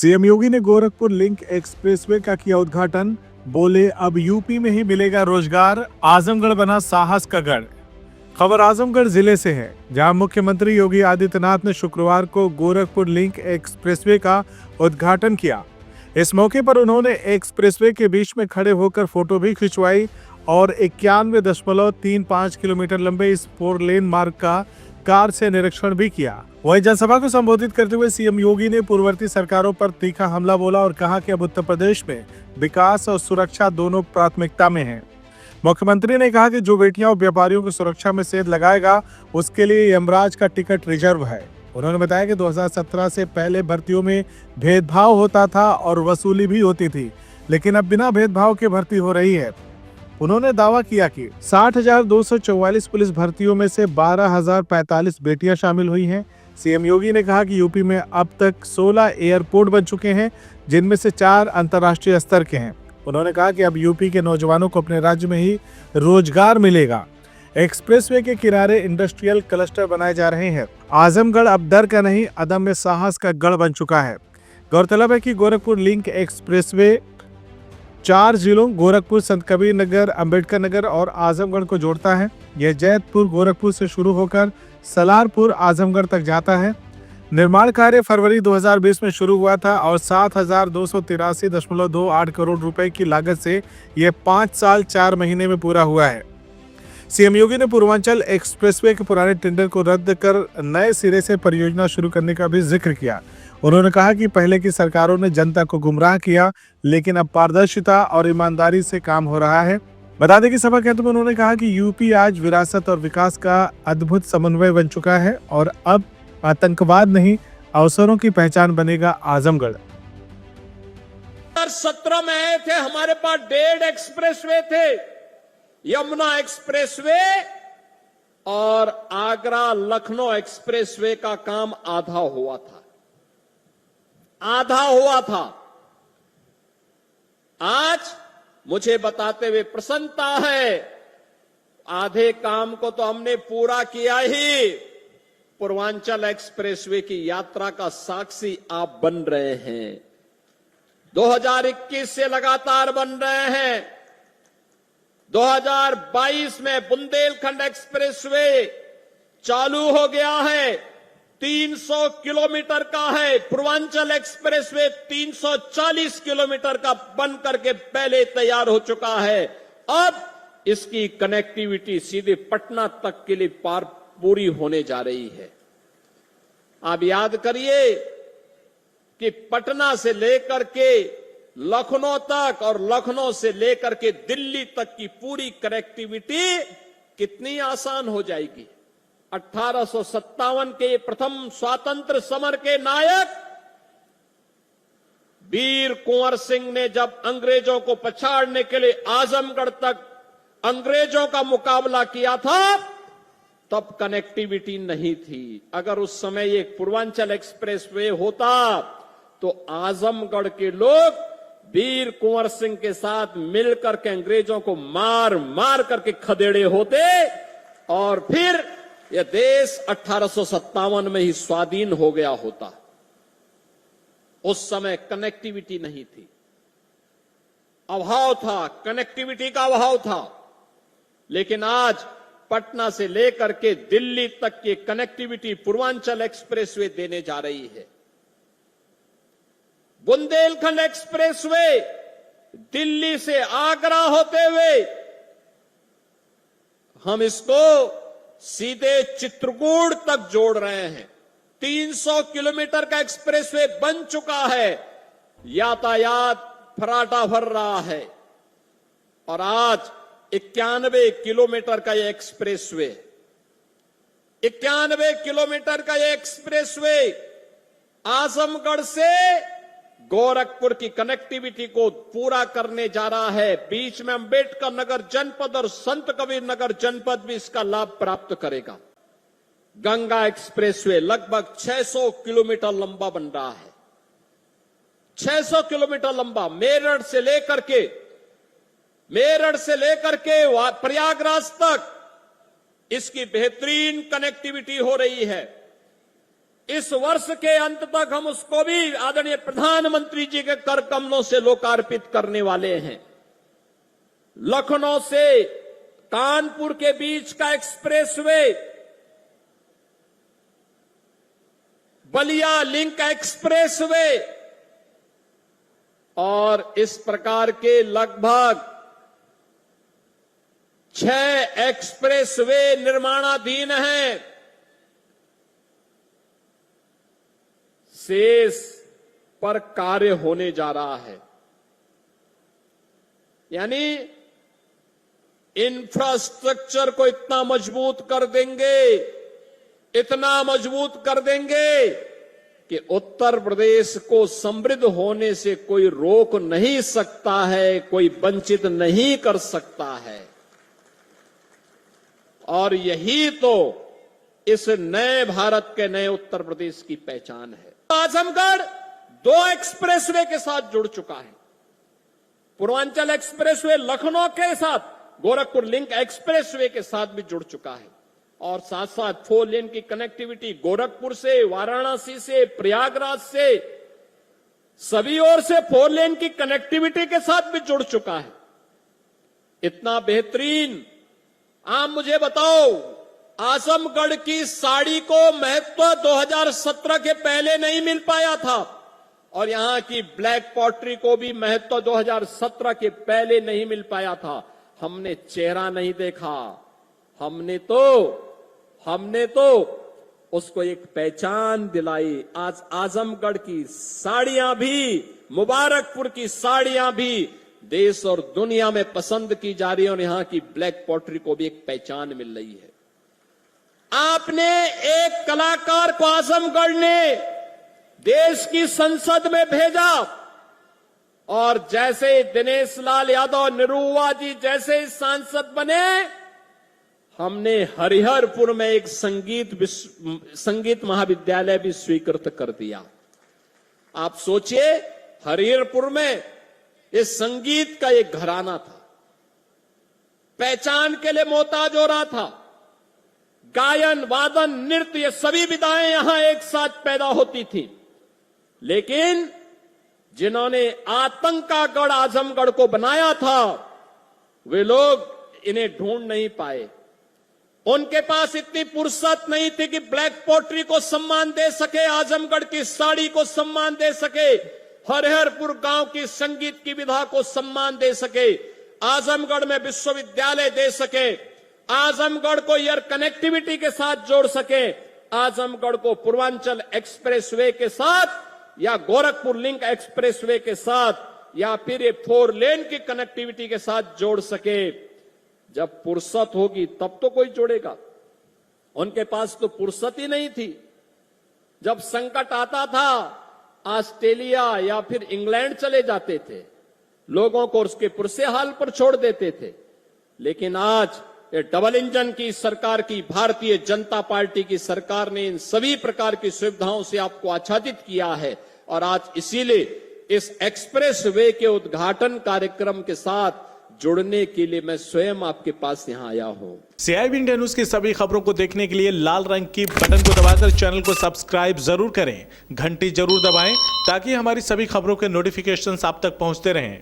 CM योगी ने Gorakhpur link expressway का किया उद्घाटन। बोले अब यूपी में ही मिलेगा रोजगार, आजमगढ़ बना साहस का गढ़। खबर आजमगढ़ जिले से है, जहां मुख्यमंत्री योगी आदित्यनाथ ने शुक्रवार को गोरखपुर लिंक एक्सप्रेसवे का उद्घाटन किया। इस मौके पर उन्होंने एक्सप्रेसवे के बीच में खड़े होकर फोटो भी खिंचवाई और 91.35 किलोमीटर लंबे इस 4 लेन मार्ग का कार से निरीक्षण भी किया। वहीं जनसभा को संबोधित करते हुए सीएम योगी ने पूर्ववर्ती सरकारों पर तीखा हमला बोला और कहा कि अब उत्तर प्रदेश में विकास और सुरक्षा दोनों प्राथमिकता में हैं। मुख्यमंत्री ने कहा कि जो बेटियां और व्यापारियों की सुरक्षा में सेध लगाएगा, उसके लिए यमराज का टिकट रिजर्व है। उन्होंने बताया कि 2017 से पहले भर्तियों में भेदभाव होता था और वसूली भी होती थी, लेकिन अब बिना भेदभाव के भर्ती हो रही है। उन्होंने दावा किया कि 60,244 पुलिस भर्तियों में से 12,045 बेटियां शामिल हुई हैं। सीएम योगी ने कहा कि यूपी में अब तक 16 एयरपोर्ट बन चुके हैं, जिनमें से 4 अंतर्राष्ट्रीय स्तर के हैं। उन्होंने कहा कि अब यूपी के नौजवानों को अपने राज्य में ही रोजगार मिलेगा। एक्सप्रेसवे के किनारे इंडस्ट्रियल क्लस्टर बनाए जा रहे हैं। आजमगढ़ अब डर का नहीं, अदम्य साहस का गढ़ बन चुका है। गौरतलब है कि गोरखपुर लिंक एक्सप्रेसवे 4 जिलों गोरखपुर, संत कबीर नगर, अंबेडकर नगर और आजमगढ़ को जोड़ता है। यह जैतपुर गोरखपुर से शुरू होकर सलारपुर आजमगढ़ तक जाता है। निर्माण कार्य फरवरी 2020 में शुरू हुआ था और 7,283.28 करोड़ रुपए की लागत से यह 5 साल 4 महीने में पूरा हुआ है। सीएम योगी ने पूर्वांचल एक्सप्रेसवे के पुराने टेंडर को रद्द कर नए सिरे से परियोजना शुरू करने का भी जिक्र किया। उन्होंने कहा कि पहले की सरकारों ने जनता को गुमराह किया, लेकिन अब पारदर्शिता और ईमानदारी से काम हो रहा है। बता दें कि सभा के अंत में उन्होंने कहा कि यूपी आज विरासत और विकास का अद्भुत समन्वय बन चुका है और अब आतंकवाद नहीं, अवसरों की पहचान बनेगा आजमगढ़। 2017 में आए थे, हमारे पास 1.5 एक्सप्रेसवे थे, यमुना एक्सप्रेसवे और आगरा लखनऊ एक्सप्रेसवे का काम आधा हुआ था। आज मुझे बताते हुए प्रसन्नता है, आधे काम को तो हमने पूरा किया ही। पूर्वांचल एक्सप्रेसवे की यात्रा का साक्षी आप बन रहे हैं। 2021 से लगातार बन रहे हैं। 2022 में बुंदेलखंड एक्सप्रेसवे चालू हो गया है, 300 किलोमीटर का है। पूर्वांचल एक्सप्रेसवे 340 किलोमीटर का बन करके पहले तैयार हो चुका है। अब इसकी कनेक्टिविटी सीधे पटना तक के लिए पूरी होने जा रही है। आप याद करिए कि पटना से लेकर के लखनऊ तक और लखनऊ से लेकर के दिल्ली तक की पूरी कनेक्टिविटी कितनी आसान हो जाएगी। 1857 के प्रथम स्वातंत्र समर के नायक वीर कुंवर सिंह ने जब अंग्रेजों को पछाड़ने के लिए आजमगढ़ तक अंग्रेजों का मुकाबला किया था, तब कनेक्टिविटी नहीं थी। अगर उस समय ये पूर्वांचल एक्सप्रेसवे होता तो आजमगढ़ के लोग वीर कुंवर सिंह के साथ मिलकर के अंग्रेजों को मार मार करके खदेड़े होते और फिर यह देश 1857 में ही स्वाधीन हो गया होता। उस समय कनेक्टिविटी नहीं थी, अभाव था, कनेक्टिविटी का अभाव था। लेकिन आज पटना से लेकर के दिल्ली तक की कनेक्टिविटी पूर्वांचल एक्सप्रेसवे देने जा रही है। बुंदेलखंड एक्सप्रेसवे दिल्ली से आगरा होते हुए हम इसको सीधे चित्रकूट तक जोड़ रहे हैं। 300 किलोमीटर का एक्सप्रेसवे बन चुका है, यातायात फराटा भर रहा है और आज 91 किलोमीटर का यह एक्सप्रेसवे 91 किलोमीटर का यह एक्सप्रेसवे आजमगढ़ से गोरखपुर की कनेक्टिविटी को पूरा करने जा रहा है। बीच में अंबेडकर नगर जनपद और संत कबीर नगर जनपद भी इसका लाभ प्राप्त करेगा। गंगा एक्सप्रेसवे लगभग 600 किलोमीटर लंबा बन रहा है। 600 किलोमीटर लंबा मेरठ से लेकर के प्रयागराज तक इसकी बेहतरीन कनेक्टिविटी हो रही है। इस वर्ष के अंत तक हम उसको भी आदरणीय प्रधानमंत्री जी के कर कमलों से लोकार्पित करने वाले हैं। लखनऊ से कानपुर के बीच का एक्सप्रेसवे, बलिया लिंक एक्सप्रेसवे और इस प्रकार के लगभग 6 एक्सप्रेसवे निर्माणाधीन हैं। शेष पर कार्य होने जा रहा है। यानी इंफ्रास्ट्रक्चर को इतना मजबूत कर देंगे, इतना मजबूत कर देंगे कि उत्तर प्रदेश को समृद्ध होने से कोई रोक नहीं सकता है, कोई वंचित नहीं कर सकता है। और यही तो इस नए भारत के नए उत्तर प्रदेश की पहचान है। आजमगढ़ 2 एक्सप्रेसवे के साथ जुड़ चुका है। पूर्वांचल एक्सप्रेसवे लखनऊ के साथ, गोरखपुर लिंक एक्सप्रेसवे के साथ भी जुड़ चुका है और साथ साथ 4 लेन की कनेक्टिविटी गोरखपुर से, वाराणसी से, प्रयागराज से, सभी ओर से 4 लेन की कनेक्टिविटी के साथ भी जुड़ चुका है। इतना बेहतरीन। आप मुझे बताओ, आजमगढ़ की साड़ी को महत्व 2017 के पहले नहीं मिल पाया था और यहां की ब्लैक पॉटरी को भी महत्व 2017 के पहले नहीं मिल पाया था। हमने चेहरा नहीं देखा, हमने तो उसको एक पहचान दिलाई। आज आजमगढ़ की साड़ियां भी, मुबारकपुर की साड़ियां भी देश और दुनिया में पसंद की जा रही है और यहां की ब्लैक पॉटरी को भी एक पहचान मिल रही है। आपने एक कलाकार को आजमगढ़ ने देश की संसद में भेजा और जैसे दिनेश लाल यादव, निरुआ जी जैसे सांसद बने, हमने हरिहरपुर में एक संगीत महाविद्यालय भी स्वीकृत कर दिया। आप सोचिए, हरिहरपुर में इस संगीत का एक घराना था, पहचान के लिए मोहताज हो रहा था। गायन, वादन, नृत्य, ये सभी विधाएं यहां एक साथ पैदा होती थी। लेकिन जिन्होंने आतंक का गढ़ आजमगढ़ को बनाया था, वे लोग इन्हें ढूंढ नहीं पाए। उनके पास इतनी फुर्सत नहीं थी कि ब्लैक पॉटरी को सम्मान दे सके, आजमगढ़ की साड़ी को सम्मान दे सके, हरिहरपुर गांव की संगीत की विधा को सम्मान दे सके, आजमगढ़ में विश्वविद्यालय दे सके, आजमगढ़ को एयर कनेक्टिविटी के साथ जोड़ सके, आजमगढ़ को पूर्वांचल एक्सप्रेसवे के साथ या गोरखपुर लिंक एक्सप्रेसवे के साथ या फिर ये 4 लेन की कनेक्टिविटी के साथ जोड़ सके। जब फुर्सत होगी तब तो कोई जोड़ेगा। उनके पास तो फुर्सत ही नहीं थी। जब संकट आता था, ऑस्ट्रेलिया या फिर इंग्लैंड चले जाते थे, लोगों को उसके पुरसे हाल पर छोड़ देते थे। लेकिन आज ये डबल इंजन की सरकार की, भारतीय जनता पार्टी की सरकार ने इन सभी प्रकार की सुविधाओं से आपको आच्छादित किया है और आज इसीलिए इस एक्सप्रेस वे के उद्घाटन कार्यक्रम के साथ जुड़ने के लिए मैं स्वयं आपके पास यहां आया हूं। CIB इंडिया न्यूज की सभी खबरों को देखने के लिए लाल रंग की बटन को दबाकर चैनल को सब्सक्राइब जरूर करें, घंटी जरूर दबाएं ताकि हमारी सभी खबरों के नोटिफिकेशंस आप तक पहुंचते रहें।